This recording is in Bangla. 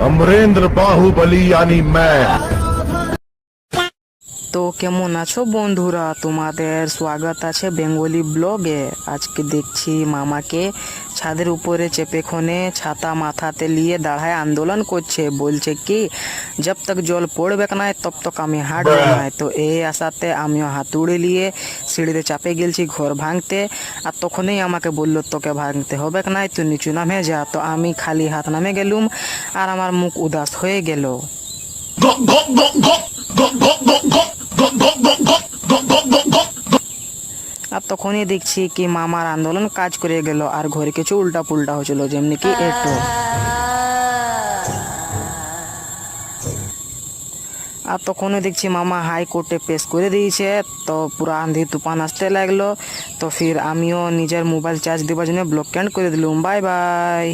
अमरेंद्र बाहुबली यानी मैं। তো কেমন আছো বন্ধুরা, তোমাদের স্বাগত আছে বেঙ্গলি ব্লগে। আজকে দেখছি মামাকে ছাদের উপরে চেপেক্ষণে ছাতা মাথাতে নিয়ে দাঁড়ায় আন্দোলন করছে, বলছে কি জব তক জল পড়বে না তব তক আমি হাঁটবো না। তো এই আশাতে আমিও হাতুড়ি নিয়ে সিঁড়িতে চাপে গেলছি ঘর ভাঙতে। আর তখনই আমাকে বললো তোকে ভাঙতে হবে না, তুই নিচু নামে যা। তো আমি খালি হাত নামে গেলুম আর আমার মুখ উদাস হয়ে গেল। আর তখনই দেখছি কি মামার আন্দোলন কাজ করে গেল আর ঘরে কিছু উল্টা পুল্টা হচ্ছিল, যেমনি কি এটো। আর তখনই দেখছি মামা হাইকোর্টে পেশ করে দিয়েছে। তো পুরো আন্ধি তুফান আসতে লাগলো। তো ফির আমিও নিজের মোবাইল চার্জ দেওয়ার জন্য ব্লক ক্যান্ড করে দিলুম। Bye bye.